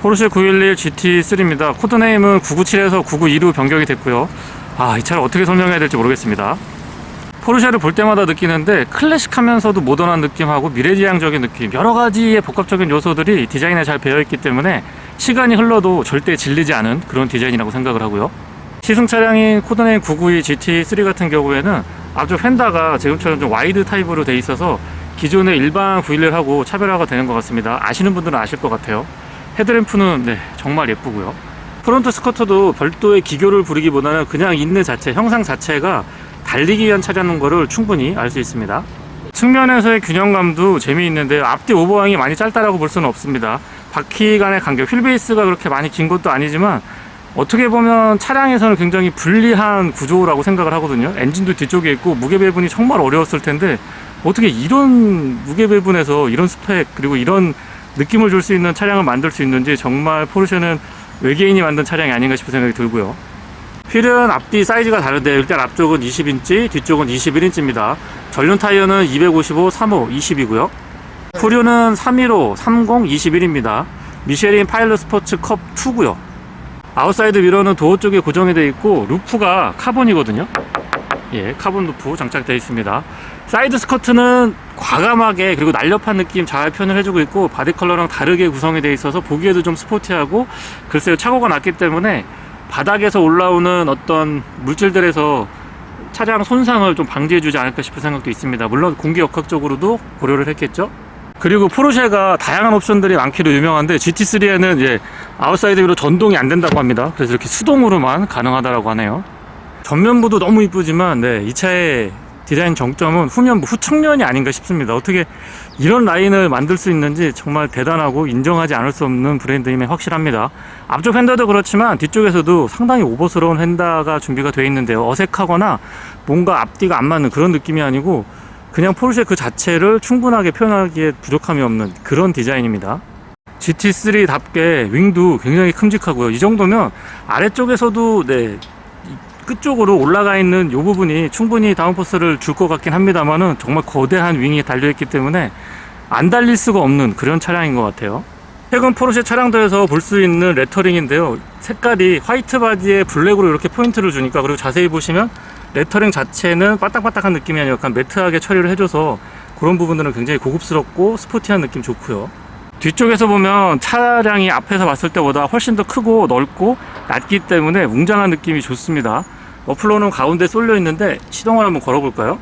포르쉐 911 GT3입니다. 코드네임은 997에서 992로 변경이 됐고요. 이 차를 어떻게 설명해야 될지 모르겠습니다. 포르쉐를 볼 때마다 느끼는데 클래식하면서도 모던한 느낌하고 미래지향적인 느낌, 여러 가지의 복합적인 요소들이 디자인에 잘 배어있기 때문에 시간이 흘러도 절대 질리지 않은 그런 디자인이라고 생각을 하고요. 시승 차량인 코드네임 992 GT3 같은 경우에는 앞쪽 휀다가 지금처럼 좀 와이드 타입으로 돼 있어서 기존의 일반 911하고 차별화가 되는 것 같습니다. 아시는 분들은 아실 것 같아요. 헤드램프는 정말 예쁘고요. 프론트 스커터도 별도의 기교를 부리기보다는 그냥 있는 자체, 형상 자체가 달리기 위한 차량인 거를 충분히 알 수 있습니다. 측면에서의 균형감도 재미있는데요. 앞뒤 오버항이 많이 짧다라고 볼 수는 없습니다. 바퀴 간의 간격, 휠베이스가 그렇게 많이 긴 것도 아니지만 어떻게 보면 차량에서는 굉장히 불리한 구조라고 생각을 하거든요. 엔진도 뒤쪽에 있고 무게 배분이 정말 어려웠을 텐데 어떻게 이런 무게 배분에서 이런 스펙 그리고 이런 느낌을 줄 수 있는 차량을 만들 수 있는지 정말 포르쉐는 외계인이 만든 차량이 아닌가 싶은 생각이 들고요. 휠은 앞뒤 사이즈가 다른데 일단 앞쪽은 20인치, 뒤쪽은 21인치입니다. 전륜 타이어는 255, 35, 20이고요. 후륜은 315, 30, 21입니다. 미쉐린 파일럿 스포츠 컵 2고요. 아웃사이드 미러는 도어 쪽에 고정이 되어 있고 루프가 카본이거든요. 카본 루프 장착되어 있습니다. 사이드 스커트는 과감하게 그리고 날렵한 느낌 잘 표현을 해주고 있고 바디 컬러랑 다르게 구성이 되어 있어서 보기에도 좀 스포티하고 글쎄요 착오가 났기 때문에 바닥에서 올라오는 어떤 물질들에서 차량 손상을 좀 방지해주지 않을까 싶은 생각도 있습니다. 물론 공기역학적으로도 고려를 했겠죠. 그리고 포르쉐가 다양한 옵션들이 많기로 유명한데 GT3에는 아웃사이드 위로 전동이 안 된다고 합니다. 그래서 이렇게 수동으로만 가능하다고 하네요. 전면부도 너무 이쁘지만 이 차의 디자인 정점은 후면부, 후측면이 아닌가 싶습니다. 어떻게 이런 라인을 만들 수 있는지 정말 대단하고 인정하지 않을 수 없는 브랜드임에 확실합니다. 앞쪽 휀다도 그렇지만 뒤쪽에서도 상당히 오버스러운 휀다가 준비가 되어 있는데요. 어색하거나 뭔가 앞뒤가 안 맞는 그런 느낌이 아니고 그냥 포르쉐 그 자체를 충분하게 표현하기에 부족함이 없는 그런 디자인입니다. GT3답게 윙도 굉장히 큼직하고요. 이 정도면 아래쪽에서도 끝쪽으로 올라가 있는 이 부분이 충분히 다운포스를 줄 것 같긴 합니다만은 정말 거대한 윙이 달려있기 때문에 안 달릴 수가 없는 그런 차량인 것 같아요. 최근 포르쉐 차량들에서 볼 수 있는 레터링인데요. 색깔이 화이트 바디에 블랙으로 이렇게 포인트를 주니까, 그리고 자세히 보시면 레터링 자체는 바딱바딱한 느낌이 아니라 약간 매트하게 처리를 해줘서 그런 부분들은 굉장히 고급스럽고 스포티한 느낌 좋고요. 뒤쪽에서 보면 차량이 앞에서 봤을 때보다 훨씬 더 크고 넓고 낮기 때문에 웅장한 느낌이 좋습니다. 머플러는 가운데 쏠려 있는데 시동을 한번 걸어볼까요?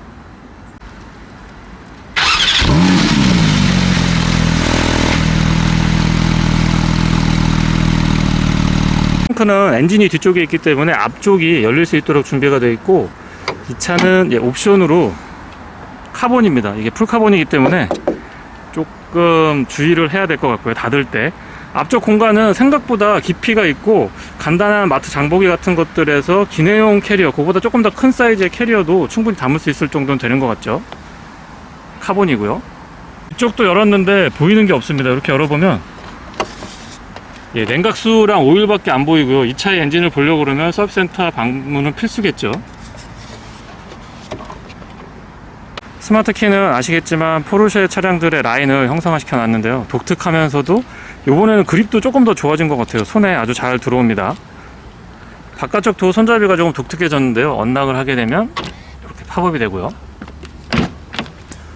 탱크는 엔진이 뒤쪽에 있기 때문에 앞쪽이 열릴 수 있도록 준비가 되어 있고, 이 차는 옵션으로 카본입니다. 이게 풀카본이기 때문에 조금 주의를 해야 될 것 같고요. 닫을 때 앞쪽 공간은 생각보다 깊이가 있고 간단한 마트 장보기 같은 것들에서 기내용 캐리어, 그거보다 조금 더 큰 사이즈의 캐리어도 충분히 담을 수 있을 정도는 되는 것 같죠. 카본이고요. 이쪽도 열었는데 보이는 게 없습니다. 이렇게 열어보면 냉각수랑 오일밖에 안 보이고요. 이 차의 엔진을 보려고 그러면 서비스센터 방문은 필수겠죠. 스마트 키는 아시겠지만 포르쉐 차량들의 라인을 형상화시켜 놨는데요. 독특하면서도 이번에는 그립도 조금 더 좋아진 것 같아요. 손에 아주 잘 들어옵니다. 바깥쪽 도어 손잡이가 조금 독특해졌는데요. 언락을 하게 되면 이렇게 팝업이 되고요.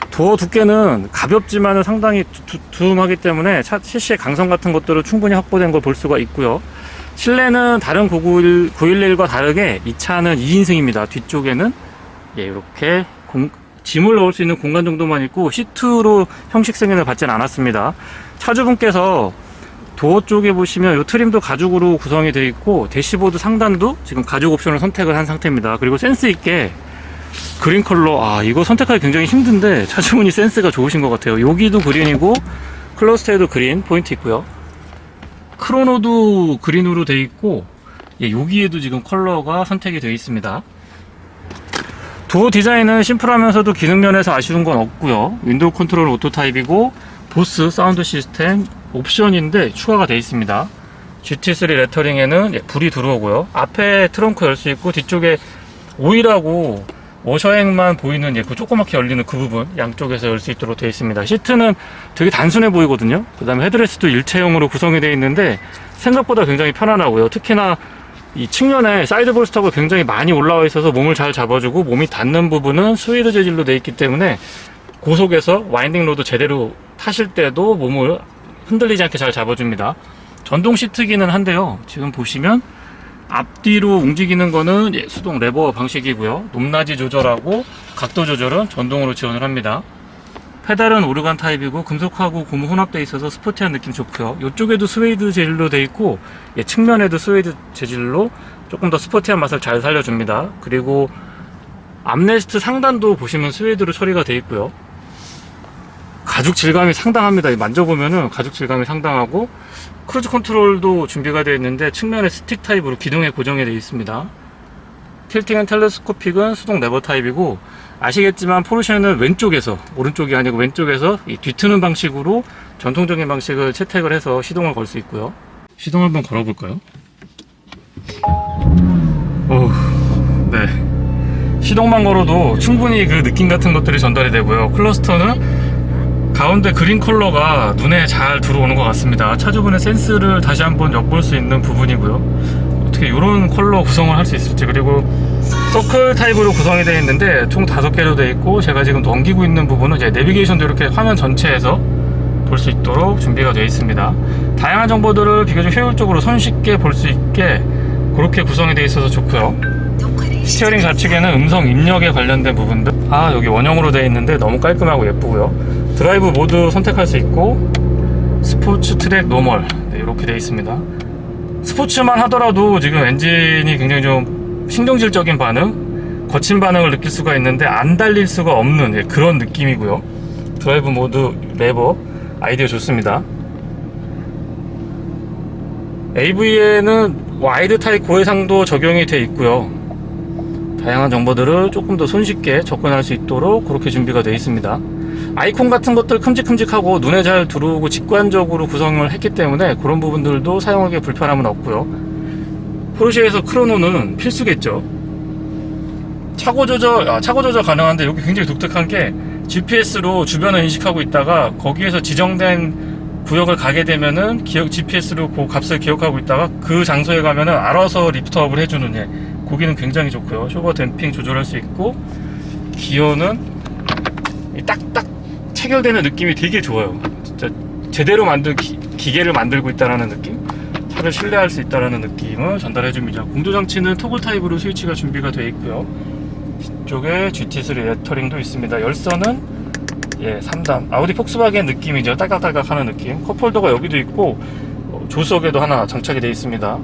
도어 두께는 가볍지만 상당히 두툼하기 때문에 CC의 강성 같은 것들을 충분히 확보된 걸 볼 수가 있고요. 실내는 다른 911과 다르게 이 차는 2인승입니다. 뒤쪽에는 이렇게 짐을 넣을 수 있는 공간 정도만 있고 시트로 형식 승인을 받지는 않았습니다. 차주분께서 도어 쪽에 보시면 이 트림도 가죽으로 구성이 되어 있고 대시보드 상단도 지금 가죽 옵션을 선택을 한 상태입니다. 그리고 센스 있게 그린 컬러, 이거 선택하기 굉장히 힘든데 차주분이 센스가 좋으신 것 같아요. 여기도 그린이고 클러스테도 그린 포인트 있고요. 크로노도 그린으로 되어 있고 여기에도 지금 컬러가 선택이 되어 있습니다. 도어 디자인은 심플하면서도 기능 면에서 아쉬운 건 없고요. 윈도우 컨트롤 오토 타입이고 보스 사운드 시스템 옵션인데 추가가 되어 있습니다. GT3 레터링에는 불이 들어오고요. 앞에 트렁크 열 수 있고 뒤쪽에 오일하고 워셔액만 보이는 그 조그맣게 열리는 그 부분 양쪽에서 열 수 있도록 되어 있습니다. 시트는 되게 단순해 보이거든요. 그 다음에 헤드레스트도 일체형으로 구성이 되어 있는데 생각보다 굉장히 편안하고요. 특히나 이 측면에 사이드 볼스터가 굉장히 많이 올라와 있어서 몸을 잘 잡아주고 몸이 닿는 부분은 스웨이드 재질로 되어 있기 때문에 고속에서 와인딩 로드 제대로 타실 때도 몸을 흔들리지 않게 잘 잡아줍니다. 전동 시트기는 한데요. 지금 보시면 앞뒤로 움직이는 거는 수동 레버 방식이고요. 높낮이 조절하고 각도 조절은 전동으로 지원을 합니다. 페달은 오르간 타입이고 금속하고 고무 혼합되어 있어서 스포티한 느낌 좋고요. 이쪽에도 스웨이드 재질로 되어 있고 측면에도 스웨이드 재질로 조금 더 스포티한 맛을 잘 살려줍니다. 그리고 암레스트 상단도 보시면 스웨이드로 처리가 되어 있고요. 가죽 질감이 상당합니다. 만져보면은 가죽 질감이 상당하고 크루즈 컨트롤도 준비가 되어 있는데 측면에 스틱 타입으로 기둥에 고정이 되어 있습니다. 틸팅 앤 텔레스코픽은 수동 레버 타입이고 아시겠지만 포르쉐는 왼쪽에서, 오른쪽이 아니고 왼쪽에서 이 뒤트는 방식으로 전통적인 방식을 채택을 해서 시동을 걸 수 있고요. 시동 한번 걸어볼까요? 네. 시동만 걸어도 충분히 그 느낌 같은 것들이 전달이 되고요. 클러스터는 가운데 그린 컬러가 눈에 잘 들어오는 것 같습니다. 차주분의 센스를 다시 한번 엿볼 수 있는 부분이고요. 어떻게 이런 컬러 구성을 할 수 있을지. 그리고 서클 타입으로 구성이 되어 있는데 총 5개로 되어 있고 제가 지금 넘기고 있는 부분은 이제 내비게이션도 이렇게 화면 전체에서 볼 수 있도록 준비가 되어 있습니다. 다양한 정보들을 비교적 효율적으로 손쉽게 볼 수 있게 그렇게 구성이 되어 있어서 좋고요. 스티어링 좌측에는 음성 입력에 관련된 부분들, 여기 원형으로 되어 있는데 너무 깔끔하고 예쁘고요. 드라이브 모드 선택할 수 있고 스포츠, 트랙, 노멀 이렇게 되어 있습니다. 스포츠만 하더라도 지금 엔진이 굉장히 좀 신경질적인 반응, 거친 반응을 느낄 수가 있는데 안 달릴 수가 없는 그런 느낌이고요. 드라이브 모드, 레버 아이디어 좋습니다. AV에는 와이드 타입 고해상도 적용이 되어 있고요. 다양한 정보들을 조금 더 손쉽게 접근할 수 있도록 그렇게 준비가 되어 있습니다. 아이콘 같은 것들 큼직큼직하고 눈에 잘 들어오고 직관적으로 구성을 했기 때문에 그런 부분들도 사용하기에 불편함은 없고요. 포르쉐에서 크로노는 필수겠죠. 차고 조절 가능한데 여기 굉장히 독특한 게 GPS로 주변을 인식하고 있다가 거기에서 지정된 구역을 가게 되면은 GPS로 그 값을 기억하고 있다가 그 장소에 가면은 알아서 리프트업을 해주는 고기는 굉장히 좋고요. 쇼버 댐핑 조절할 수 있고 기어는 딱딱 체결되는 느낌이 되게 좋아요. 진짜 제대로 만든 기계를 만들고 있다라는 느낌, 차를 신뢰할 수 있다라는 느낌을 전달해줍니다. 공조장치는 토글 타입으로 스위치가 준비가 되어 있고요. 뒤쪽에 GT3 레터링도 있습니다. 열선은 3단 아우디 폭스바겐 느낌이죠. 딸깍딸깍 하는 느낌. 컵홀더가 여기도 있고 조수석에도 하나 장착이 되어 있습니다.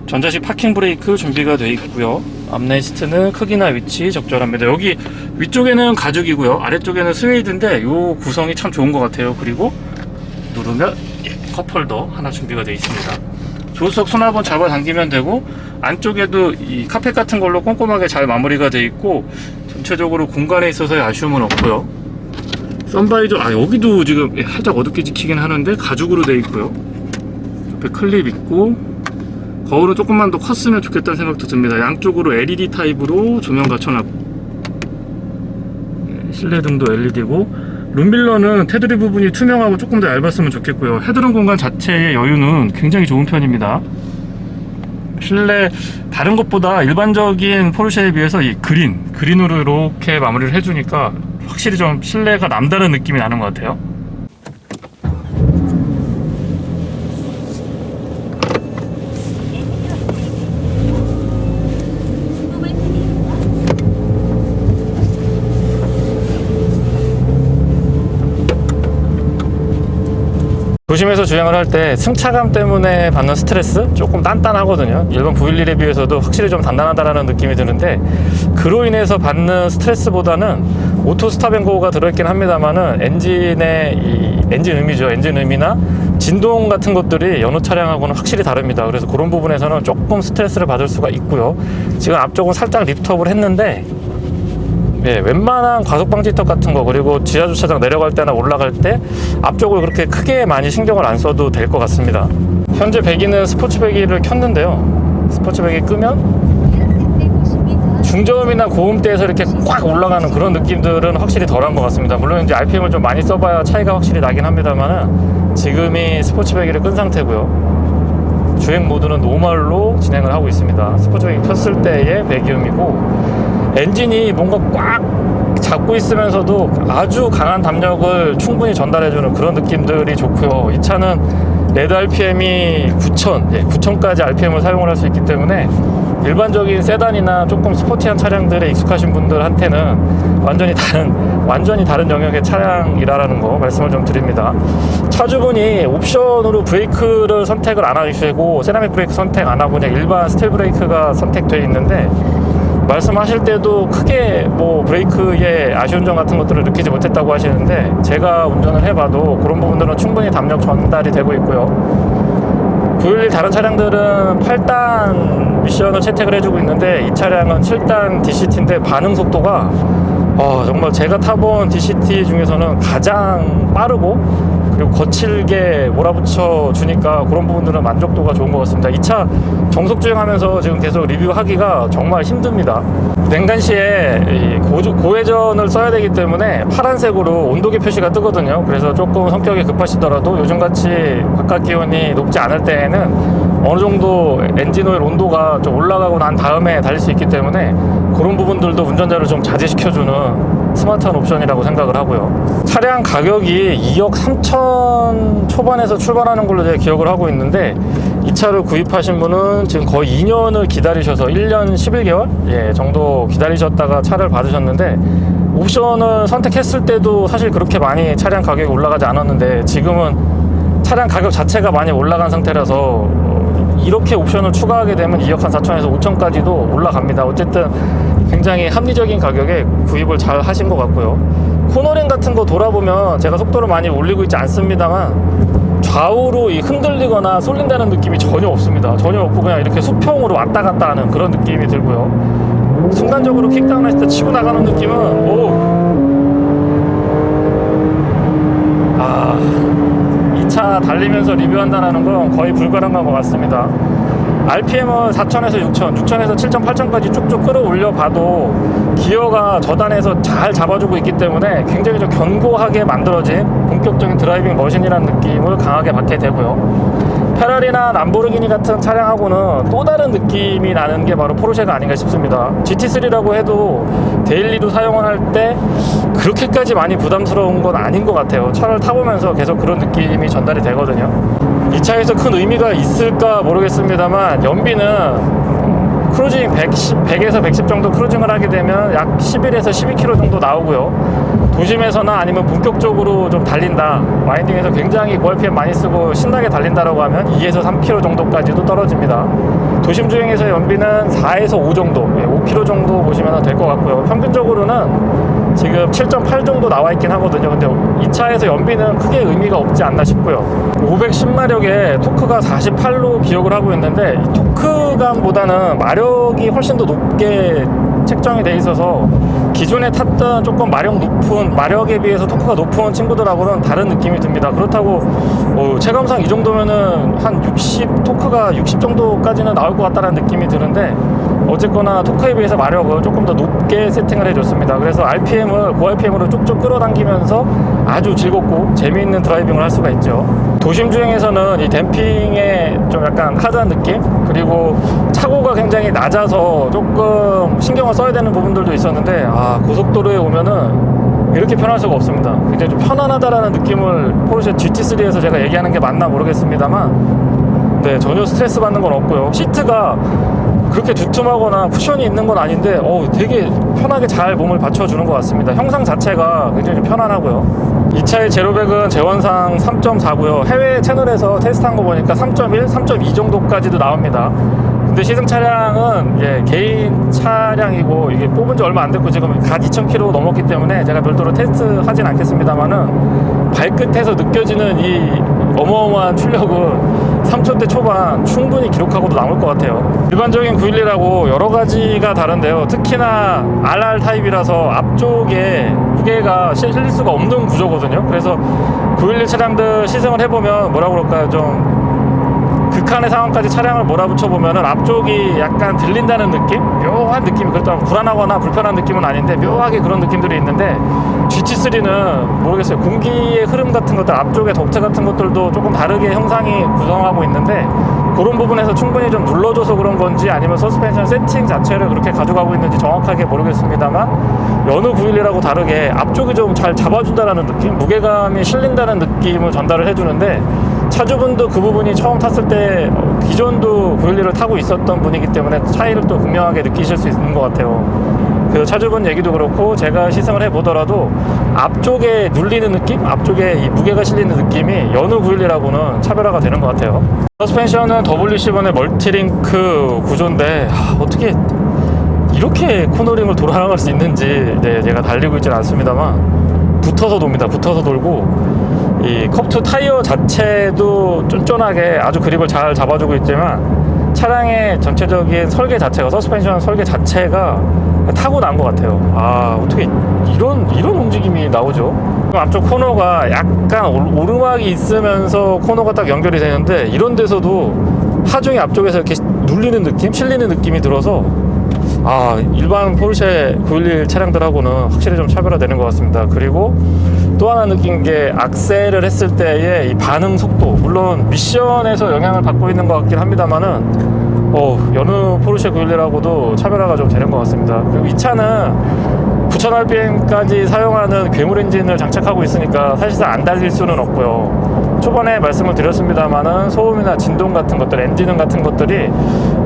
전자식 파킹 브레이크 준비가 되어 있고요. 암레스트는 크기나 위치 적절합니다. 여기 위쪽에는 가죽이고요. 아래쪽에는 스웨이드인데 이 구성이 참 좋은 것 같아요. 그리고 누르면 컵홀더 하나 준비가 되어 있습니다. 조수석 수납은 잡아당기면 되고 안쪽에도 이 카펫 같은 걸로 꼼꼼하게 잘 마무리가 되어 있고 전체적으로 공간에 있어서의 아쉬움은 없고요. 선바이저 여기도 지금 살짝 어둡게 찍히긴 하는데 가죽으로 되어 있고요. 옆에 클립 있고 거울은 조금만 더 컸으면 좋겠다는 생각도 듭니다. 양쪽으로 LED 타입으로 조명 갖춰놨고 실내등도 LED고 룸밀러는 테두리 부분이 투명하고 조금 더 얇았으면 좋겠고요. 헤드룸 공간 자체의 여유는 굉장히 좋은 편입니다. 실내 다른 것보다 일반적인 포르쉐에 비해서 이 그린으로 이렇게 마무리를 해주니까 확실히 좀 실내가 남다른 느낌이 나는 것 같아요. 도심에서 주행을 할 때 승차감 때문에 받는 스트레스 조금 단단하거든요. 일반 911에 비해서도 확실히 좀 단단하다라는 느낌이 드는데 그로 인해서 받는 스트레스보다는 오토 스탑앤고가 들어있긴 합니다만은 엔진의 이 엔진 음이죠. 엔진 음이나 진동 같은 것들이 여느 차량하고는 확실히 다릅니다. 그래서 그런 부분에서는 조금 스트레스를 받을 수가 있고요. 지금 앞쪽은 살짝 리프트업을 했는데 웬만한 과속 방지턱 같은 거 그리고 지하 주차장 내려갈 때나 올라갈 때 앞쪽을 그렇게 크게 많이 신경을 안 써도 될 것 같습니다. 현재 배기는 스포츠 배기를 켰는데요. 스포츠 배기 끄면 중저음이나 고음대에서 이렇게 꽉 올라가는 그런 느낌들은 확실히 덜한 것 같습니다. 물론 이제 RPM을 좀 많이 써봐야 차이가 확실히 나긴 합니다만은 지금이 스포츠배기를 끈 상태고요. 주행 모드는 노멀로 진행을 하고 있습니다. 스포츠배기 켰을 때의 배기음이고, 엔진이 뭔가 꽉 잡고 있으면서도 아주 강한 담력을 충분히 전달해주는 그런 느낌들이 좋고요. 이 차는 레드 RPM이 9,000까지 RPM을 사용을 할 수 있기 때문에 일반적인 세단이나 조금 스포티한 차량들에 익숙하신 분들한테는 완전히 다른 영역의 차량이라는 거 말씀을 좀 드립니다. 차주분이 옵션으로 브레이크를 선택을 안 하시고 세라믹 브레이크 선택 안 하고 그냥 일반 스틸 브레이크가 선택되어 있는데, 말씀하실 때도 크게 뭐 브레이크에 아쉬운 점 같은 것들을 느끼지 못했다고 하시는데, 제가 운전을 해봐도 그런 부분들은 충분히 담력 전달이 되고 있고요. 911 다른 차량들은 8단 미션을 채택을 해주고 있는데, 이 차량은 7단 DCT인데 반응 속도가 정말 제가 타본 DCT 중에서는 가장 빠르고, 그리고 거칠게 몰아붙여 주니까 그런 부분들은 만족도가 좋은 것 같습니다. 이 차 정속 주행하면서 지금 계속 리뷰하기가 정말 힘듭니다. 냉간시에 고회전을 써야 되기 때문에 파란색으로 온도계 표시가 뜨거든요. 그래서 조금 성격이 급하시더라도 요즘같이 바깥 기온이 높지 않을 때에는 어느 정도 엔진 오일 온도가 좀 올라가고 난 다음에 달릴 수 있기 때문에 그런 부분들도 운전자를 좀 자제시켜주는 스마트한 옵션이라고 생각을 하고요. 차량 가격이 2억 3천 초반에서 출발하는 걸로 제가 기억을 하고 있는데, 이 차를 구입하신 분은 지금 거의 2년을 기다리셔서 1년 11개월 정도 기다리셨다가 차를 받으셨는데, 옵션을 선택했을 때도 사실 그렇게 많이 차량 가격이 올라가지 않았는데, 지금은 차량 가격 자체가 많이 올라간 상태라서 이렇게 옵션을 추가하게 되면 2억 한 4천에서 5천까지도 올라갑니다. 어쨌든 굉장히 합리적인 가격에 구입을 잘 하신 것 같고요. 코너링 같은 거 돌아보면 제가 속도를 많이 올리고 있지 않습니다만 좌우로 흔들리거나 쏠린다는 느낌이 전혀 없습니다. 전혀 없고 그냥 이렇게 수평으로 왔다 갔다 하는 그런 느낌이 들고요. 순간적으로 킥다운 했을 때 치고 나가는 느낌은 이 차 달리면서 리뷰한다는 건 거의 불가능한 것 같습니다. RPM은 4,000에서 6,000, 6,000에서 7,000, 8,000까지 쭉쭉 끌어올려 봐도 기어가 저단에서 잘 잡아주고 있기 때문에 굉장히 좀 견고하게 만들어진 본격적인 드라이빙 머신이라는 느낌을 강하게 받게 되고요. 페라리나 람보르기니 같은 차량하고는 또 다른 느낌이 나는 게 바로 포르쉐가 아닌가 싶습니다. GT3라고 해도 데일리로 사용을 할 때 그렇게까지 많이 부담스러운 건 아닌 것 같아요. 차를 타보면서 계속 그런 느낌이 전달이 되거든요. 이 차에서 큰 의미가 있을까 모르겠습니다만, 연비는 크루징 100에서 110 정도 크루징을 하게 되면 약 11에서 12km 정도 나오고요. 도심에서나 아니면 본격적으로 좀 달린다, 와인딩에서 굉장히 고RPM 많이 쓰고 신나게 달린다라고 하면 2에서 3km 정도까지도 떨어집니다. 도심 주행에서 연비는 4에서 5 정도, 5km 정도 보시면 될 것 같고요. 평균적으로는 지금 7.8 정도 나와 있긴 하거든요. 근데 이 차에서 연비는 크게 의미가 없지 않나 싶고요. 510마력에 토크가 48로 기억을 하고 있는데, 이 토크감보다는 마력이 훨씬 더 높게 책정이 돼 있어서 기존에 탔던 조금 마력에 비해서 토크가 높은 친구들하고는 다른 느낌이 듭니다. 그렇다고 체감상 이 정도면은 한 60, 토크가 60 정도까지는 나올 것 같다는 느낌이 드는데, 어쨌거나 토크에 비해서 마력을 조금 더 높게 세팅을 해줬습니다. 그래서 RPM을 고RPM으로 쭉쭉 끌어당기면서 아주 즐겁고 재미있는 드라이빙을 할 수가 있죠. 도심 주행에서는 이 댐핑에 좀 약간 하드한 느낌, 그리고 차고가 굉장히 낮아서 조금 신경을 써야 되는 부분들도 있었는데, 고속도로에 오면은 이렇게 편할 수가 없습니다. 굉장히 좀 편안하다라는 느낌을 포르쉐 GT3에서 제가 얘기하는 게 맞나 모르겠습니다만, 전혀 스트레스 받는 건 없고요. 시트가 그렇게 두툼하거나 쿠션이 있는 건 아닌데 되게 편하게 잘 몸을 받쳐주는 것 같습니다. 형상 자체가 굉장히 편안하고요. 이 차의 제로백은 재원상 3.4고요. 해외 채널에서 테스트한 거 보니까 3.1, 3.2 정도까지도 나옵니다. 근데 시승 차량은 개인 차량이고 이게 뽑은 지 얼마 안 됐고 지금 갓 2,000km 넘었기 때문에 제가 별도로 테스트 하진 않겠습니다만은, 발끝에서 느껴지는 이 어마어마한 출력은 3,000대 초반 충분히 기록하고도 남을 것 같아요. 일반적인 911하고 여러 가지가 다른데요. 특히나 RR 타입이라서 앞쪽에 무게가 실릴 수가 없는 구조거든요. 그래서 911 차량들 시승을 해보면 뭐라 그럴까요? 좀 극한의 상황까지 차량을 몰아붙여 보면은 앞쪽이 약간 들린다는 느낌? 묘한 느낌이, 그렇다고 불안하거나 불편한 느낌은 아닌데 묘하게 그런 느낌들이 있는데, GT3는 모르겠어요. 공기의 흐름 같은 것들, 앞쪽에 덕트 같은 것들도 조금 다르게 형상이 구성하고 있는데, 그런 부분에서 충분히 좀 눌러줘서 그런 건지 아니면 서스펜션 세팅 자체를 그렇게 가져가고 있는지 정확하게 모르겠습니다만, 여느 911하고 다르게 앞쪽이 좀 잘 잡아준다는 느낌, 무게감이 실린다는 느낌을 전달을 해주는데, 차주분도 그 부분이 처음 탔을 때 기존도 911을 타고 있었던 분이기 때문에 차이를 또 분명하게 느끼실 수 있는 것 같아요. 그래서 차주분 얘기도 그렇고 제가 시승을 해보더라도 앞쪽에 눌리는 느낌? 앞쪽에 이 무게가 실리는 느낌이 여느 911하고는 차별화가 되는 것 같아요. 서스펜션은 WC1의 멀티링크 구조인데 어떻게 이렇게 코너링을 돌아나갈 수 있는지, 제가 달리고 있지는 않습니다만 붙어서 돕니다. 붙어서 돌고 이 컵2 타이어 자체도 쫀쫀하게 아주 그립을 잘 잡아주고 있지만 차량의 전체적인 설계 자체가, 서스펜션 설계 자체가 타고난 것 같아요. 어떻게 이런 움직임이 나오죠? 앞쪽 코너가 약간 오르막이 있으면서 코너가 딱 연결이 되는데, 이런 데서도 하중이 앞쪽에서 이렇게 눌리는 느낌, 실리는 느낌이 들어서 일반 포르쉐 911 차량들하고는 확실히 좀 차별화되는 것 같습니다. 그리고 또 하나 느낀 게 악셀을 했을 때의 이 반응 속도, 물론 미션에서 영향을 받고 있는 것 같긴 합니다만은 여느 포르쉐 911하고도 차별화가 좀 되는 것 같습니다. 그리고 이 차는 9000rpm까지 사용하는 괴물 엔진을 장착하고 있으니까 사실상 안 달릴 수는 없고요. 초반에 말씀을 드렸습니다만은 소음이나 진동 같은 것들, 엔진음 같은 것들이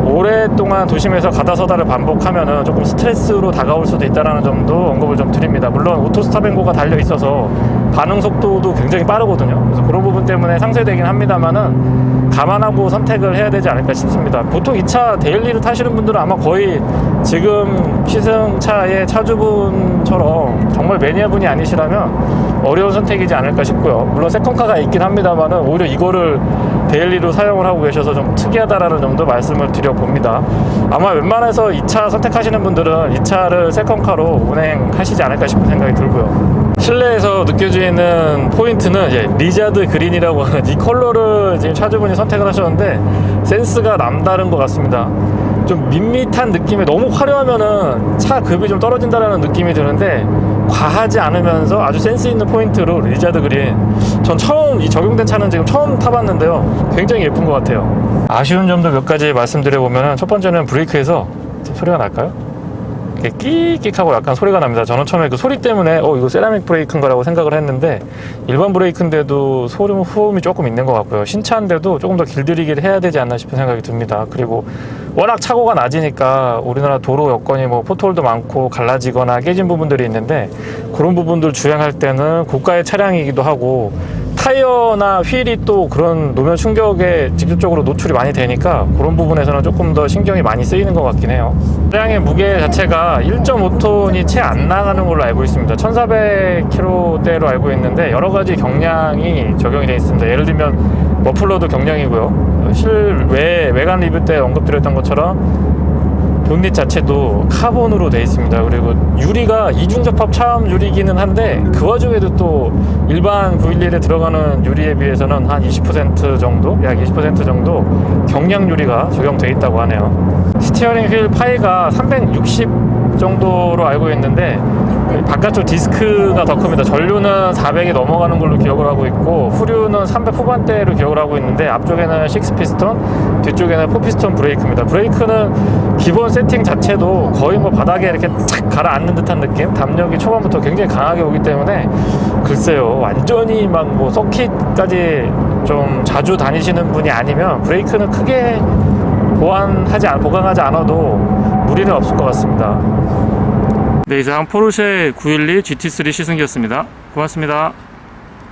오랫동안 도심에서 가다 서다를 반복하면은 조금 스트레스로 다가올 수도 있다는 점도 언급을 좀 드립니다. 물론 오토스탑&고가 달려 있어서 반응 속도도 굉장히 빠르거든요. 그래서 그런 부분 때문에 상쇄되긴 합니다만은 감안하고 선택을 해야 되지 않을까 싶습니다. 보통 이 차 데일리를 타시는 분들은 아마 거의 지금 시승차의 차주분처럼 정말 매니아분이 아니시라면 어려운 선택이지 않을까 싶고요. 물론 세컨카가 있긴 합니다만은 오히려 이거를 데일리로 사용을 하고 계셔서 좀 특이하다라는 점도 말씀을 드려봅니다. 아마 웬만해서 이 차 선택하시는 분들은 이 차를 세컨카로 운행하시지 않을까 싶은 생각이 들고요. 실내에서 느껴지는 포인트는 이제 리자드 그린이라고 하는 이 컬러를 지금 차주분이 선택을 하셨는데 센스가 남다른 것 같습니다. 좀 밋밋한 느낌에, 너무 화려하면은 차 급이 좀 떨어진다는 느낌이 드는데 과하지 않으면서 아주 센스 있는 포인트로 리자드 그린, 전 처음 이 적용된 차는 지금 처음 타봤는데요, 굉장히 예쁜 것 같아요. 아쉬운 점도 몇 가지 말씀드려보면, 첫 번째는 브레이크에서 소리가 날까요? 이렇게 끽끽하고 약간 소리가 납니다. 저는 처음에 그 소리 때문에 이거 세라믹 브레이크인가 라고 생각을 했는데 일반 브레이크인데도 소음이 조금 있는 것 같고요. 신차인데도 조금 더 길들이기를 해야 되지 않나 싶은 생각이 듭니다. 그리고 워낙 차고가 낮으니까 우리나라 도로 여건이 포트홀도 많고 갈라지거나 깨진 부분들이 있는데, 그런 부분들 주행할 때는 고가의 차량이기도 하고 타이어나 휠이 또 그런 노면 충격에 직접적으로 노출이 많이 되니까 그런 부분에서는 조금 더 신경이 많이 쓰이는 것 같긴 해요. 차량의 무게 자체가 1.5톤이 채 안 나가는 걸로 알고 있습니다. 1400kg대로 알고 있는데 여러 가지 경량이 적용이 되어 있습니다. 예를 들면 머플러도 경량이고요. 실외 외관 리뷰 때 언급드렸던 것처럼 본닛 자체도 카본으로 되어 있습니다. 그리고 유리가 이중접합 차음 유리기는 한데 그 와중에도 또 일반 911에 들어가는 유리에 비해서는 한 20% 정도, 약 20% 정도 경량 유리가 적용되어 있다고 하네요. 스티어링 휠 파이가 360 정도로 알고 있는데 바깥쪽 디스크가 더 큽니다. 전류는 400이 넘어가는 걸로 기억을 하고 있고 후륜은 300 후반대로 기억을 하고 있는데, 앞쪽에는 6피스톤, 뒤쪽에는 4피스톤 브레이크입니다. 브레이크는 기본 세팅 자체도 거의 바닥에 이렇게 착 가라앉는 듯한 느낌, 담력이 초반부터 굉장히 강하게 오기 때문에 글쎄요, 완전히 서킷까지 좀 자주 다니시는 분이 아니면 브레이크는 크게 보강하지 않아도 무리는 없을 것 같습니다. 네, 이상 포르쉐 911 GT3 시승기였습니다. 고맙습니다.